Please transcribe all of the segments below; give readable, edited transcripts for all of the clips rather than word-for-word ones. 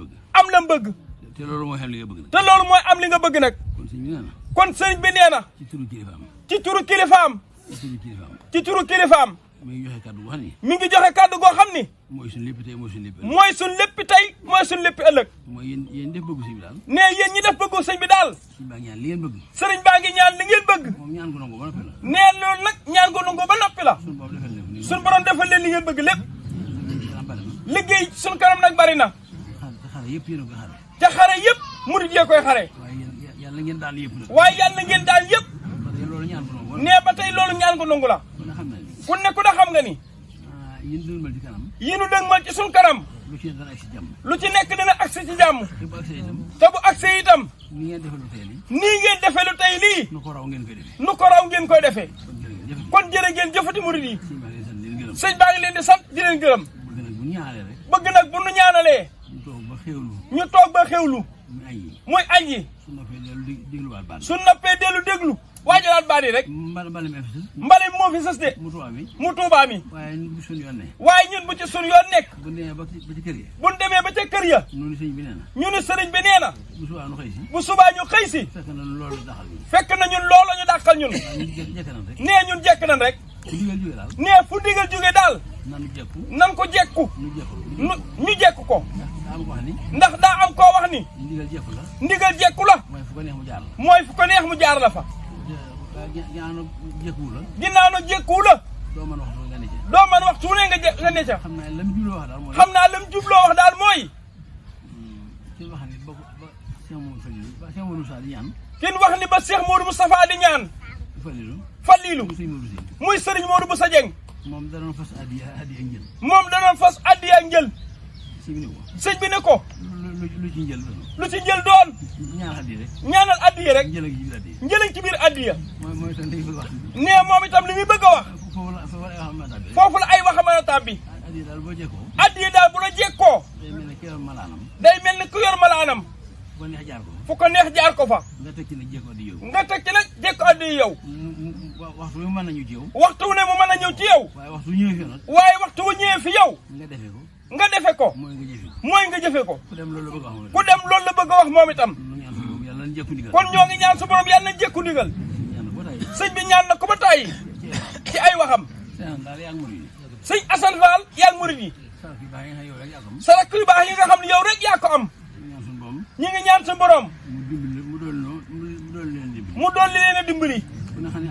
am lam bëgg te loolu mooy xam li nga bëgg nag te loolu mooy am li nga bëgg nag kon sëñ bi nee na kon sëriñ bi nee na ci turu kilifaam ci turu kilifaam mi ngi joxe kàddu goo xam ni mi ngi joxe kàddu goo xam ni mooy suñu lépp tey mooy suñu lépp mooy suñ lépp tey mooy suñ lépp ëllëg mooy yéen def bëggu sëñ bi daal ne yéen ñi def bëggu sëñ bi daal sëñ baa ngi ñaan li ngeen bëgg sëriñ baa ngi ñaan li ngeen bëgg moom ñaan ko nangu ba noppi la nee loolu nag ñaan ko nangu ba noppi la suñu boobu defal leen suñ borom defal leen li ngeen bëgg lépp kanam bari na liggéey suñ kanam nag bari na te xare yëpp yéen a ko xare te xare yëpp murid yee koy xare waaye yéen yàlla ngeen daal yëpp nag waaye yàlla ngeen daal yëpp parce que loolu ñaan ko nangu nee ba tey loolu ñaan ko nangu la kon xam na ni ku ne ku ne xam nga ni yéen dëgmal ci kanam yi nu dëgmal ci suñ kanam lu ci dana ak si jàmm lu ci nekk dina agsi ci jàmm te bu agsee itam te bu agsee itam ni ngeen defal lu tey li nii ngeen defee lu tey lii nu ko raw ngeen koy defee nu ko raw ngeen koy defee kon jërë kon jërë ngeen jëf ngeen jëfati murid yi sëñ baa ngi leen di sant leen gërëm sëñ baa ngi leen di sant di leen gërëm bëgg nag bu ñaanalee rek bëgg nag bu nu ñaanalee ñu toog ba xéewlu ñu toog ba xewlu mu añ yi muy añ yi su noppee dellu dégluwaat baat su noppee dellu déglu waajalaat baat yi rek mbale mi fi mbale moo fi sës de mu tubaab mi mu tuubaa mi waaye bu suñu yoon ne waaye ñun bu ci sun yoon nekk bu demee ba ci kër yi buñ demee ba ca kër ya noonu sëñ bi nee na ñu ne sëriñ bi nee na bu subaa nu xëy si bu subaa ñu xëy si fekk na loolu daxal bi fekk na ñun loolu ñu dàqal ñun waaye ñu jekk nañ rek nee ñun jekk nañ rek ku digal jóge daal nee fu digal jóge daal nanu jekku nan ko jekku nu jekku ñu jekk ko daa am ko wax ni ndax daa am koo wax ni ndigal jekku la ndigal jekku la mooy fu ko neex mu jaar la mooy fu ko neex mu jaar la fa ñaano jekkuwu la ginnaaw na jekku la doo mën waxtu nga ne ci doo man waxtu wu ne nga ne ca xam naa lam jubloo wax daal mooy xam naa lam jubloo wax daal mooy ci wax ni ba Cheikh Modou Fallilou ba Cheikh Modou Moussa di ñaan kin wax ni ba Cheikh Modou Moustapha di ñaan Fallilou Fallilu mu sëñ Modou Sène muy sëriñ Modou Boussa Dieng moom danoon fas addiya njël moom danoon fas addiya njël sëñ bi ne ko sëñ bi ne ko lu ci njël doon lu ci njël doon ñaan addiya rek ñaanal addiya rek njël ak ji addiya njëlañ ci biir addiya mooy tam day bëgg wax nee moom itam li muy bëgg a wax foofu la ay waxa mën a tàbbi addiya daal boo jekkoo addiya daal bu la jekkoo day mel ne ki yor malaanam day mel ni ku yor malaanam fu ko neex jaar ko fu ko neex jaar ko fa nga teg ci nag jekkoo addiya yow nga teg ci nag jekko addiya yow waxtu wi mën nañu ci yow waxtu wu ne mu mën a ñëw ci yow waaye waxtu ñëwee fi nag waaye waxtu wu ñëwee fi yow nga defee ko nga defe ko mooy nga jëfee ko mooy nga jëfe ko ku dem loolu la bëgg a wax ku dem loolu la bëgg a wax moom itam nu ñaan suñu boobu yàlla nañ jekku ndigal kon ñoo ngi ñaan su borom yàlla na jekku ndigal ñaan ba tey sëñ bi ñaan na ko ba tàyyi ci ay waxam seen daal yaa ngi murid yi sëñ Assane Fall yaa murid yi sarak yu baax yi nga xam yow rek yaa ko am sa rakk yu baax yi nga xam ne yow rek yaa ko am ñaan suñu borom ñi ngi ñaan sa borom mu dool leen dimbali mu dolli leen a dimbali ku ne xam ne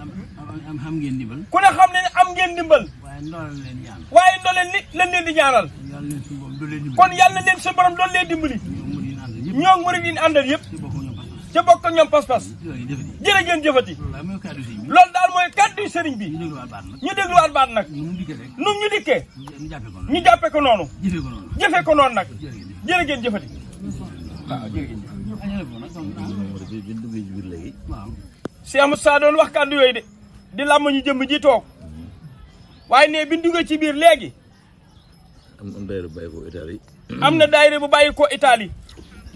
am xam ngeen dimbal ku ne xam ne ne am ngeen dimbal waaye ndoolal leen ñaan waaye ndoleen ni lañ leen di ñaanal yàlla leen suñu borom dool leen dimbali kon yàlla na leen sa borom doon leen dimbali ñoom murid yi ànd ñëpp ñoo murid yi àndal yëpp ci bokk ñoom pas ca bokk ak ñoom pas-pas yooyu defati jërë ngeen jëfati loolu daal mooy kàddu sëñ bi loolu daal mooy kàddu sëriñ bi ñu dégluwaat baat nag ñu dégluwaat baat nag ñu dikkee rek nu ñu dikkee ñu jàppee ko noonu ñu jàppe ko noonu jëfee ko noonu jëfe ko noonu nag jërëjëf jërë ngeen jëfati waaw jërëjëf añale ko nag bi ñu duggee ci biir léegi waaw Cheikh Moussa doon wax kàddu yooyu de di làmm ñu jëmb ji toog waaye ne bi ñu duggee ci biir léegi am daayira bu bàyyi ko Italie am na daayira bu bàyyi ko Italie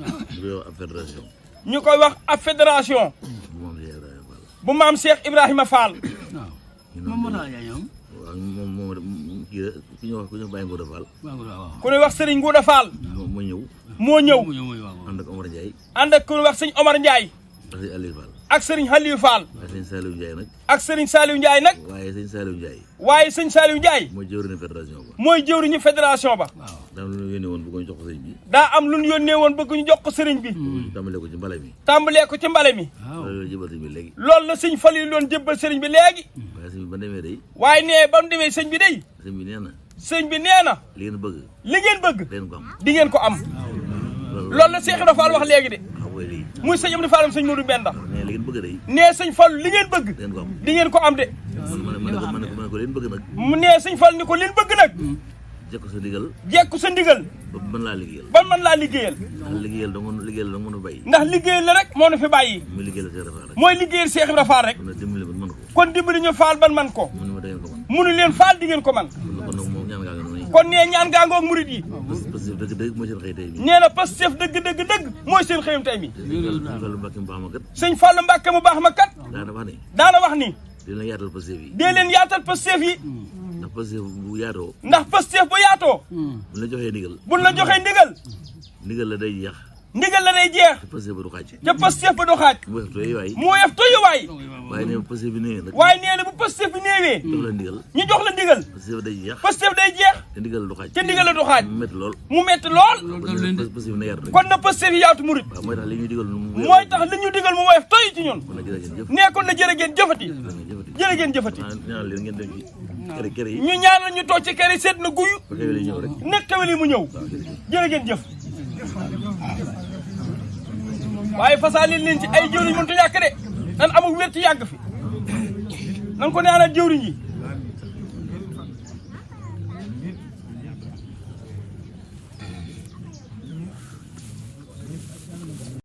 ñu koy wax ab fédération ñu koy wax ab fédération bu maam Cheikh Ibrahima Fall waaw moom moo tax yaa ñoom waaw moom kii ku ñu wax bàyyi Ngouda Fall waaw ku ñuy wax Serigne Ngouda Fall moo ñëw moo ñëw ànd ak Omar Ndiaye ànd ak ku ñuy wax sëñ Omar Ndiaye ak sëñ Aliou Fall ak Serigne Aliou Fall ak sëñ Saliou Ndiaye nag ak Serigne Saliou Ndiaye nag waaye sëñ Saliou Ndiaye waaye sëñ Saliou Ndiaye mooy jëwriñu fédération ba mooy jëwriñu fédération ba daam lu ñu yónnee woon bëggoon jox ko sëñ bi daa am lu ñu yónnee woon bëgg ñu jox ko sëriñ bi tàmbalee ko ci mbale mi tàmbalee ko ci mbale mi loolu jëbal sëñ bi léegi loolu la sëñ Fall yi doon jébbal sëriñ bi léegi waaye sëñ bi ba demee day waaye nee ba mu demee sëñ bi day sëñ bi nee na sëñ bi nee na li ngeen bëgg li ngeen bëgg leen ko am di ngeen ko am loolu la Cheikh Ibra Fall wax léegi de xam nga lii muy sëñ Amdi Fallam sëñ Modou Benda nee li ngeen bëgg day nee sëñ Fall li ngeen bëgg leen ko am di ngeen ko am de ma ne ko leen bëgg nag mu nee sëñ Fall ni ko leen bëgg nag jekko sa ndigal jekku sa ndigal ba mën laa liggéeyal ban man laa liggéeyal ndax liggéeyal da mën a bàyyi ndax liggéeyal la rek moo nu fi bàyyi muy liggéeyal Cheikh Ibra Fall rek mooy liggéeyal Cheikh Ibra Fall rek kon nag dimbali ba mën ko kon dimbali ñu Fall ban man ko mu ne ma da ngeen ko mën munu leen Fall di ngeen ko man kon nag moom ñaan ngaa nga noonu kon nee ñaan gaa ngoog murit yi parce que dëgg-dëgg mooy seen xëy tey mi nee na Pastef dëgg mooy seen xëyum tey mi Fallu Mbàkke mu baax ma kat sëñ Fallu Mbàkke mu baax ma kat daana wax ne daana wax ni dina yaatal Pastef yi dee leen yaatal Pastef yi ndax Pastef bu yaatoo ndax Pastef bu yaatoo bu la joxee ndigal buñ la joxee ndigal ndigal la day jeex. ndigal la day jeex. te Pastef ba du xaaj. te Pastef ba du xaaj. mu weef tooy waay. mu weef tooy waay. waaye nee Pastef bi néewee nag. waaye nee na bu Pastef bi néewee. jox la ndigal. ñu jox la ndigal. Pastef day jeex. Pastef day jeex. te ndigal la du xaaj. te ndigal la du xaaj. mu métti lool. mu métti lool. Pastef na yar rek. kon na Pastef yi yaatu murit. waaw mooy tax li ñuy digal mooy tax li ñu digal mu woyof tooy ci ñun. kon nag jërë ngeen jëf. nee kon na jërë ngeen jëfati. jërë ngeen jëfati. ñaanal leen ngeen dem ci kër yi. ñu ñaanal ñu toog ci kër yi seet na guyu. ba xewle ñëw rek. nekk xewle mu ñëw. jërë ngeen jëf. waaye fasaalil leen ci ay jëwriñ mënut a ñàkk de nan amul wér ci yàgg fi nan ko ñaanal jëwriñ yi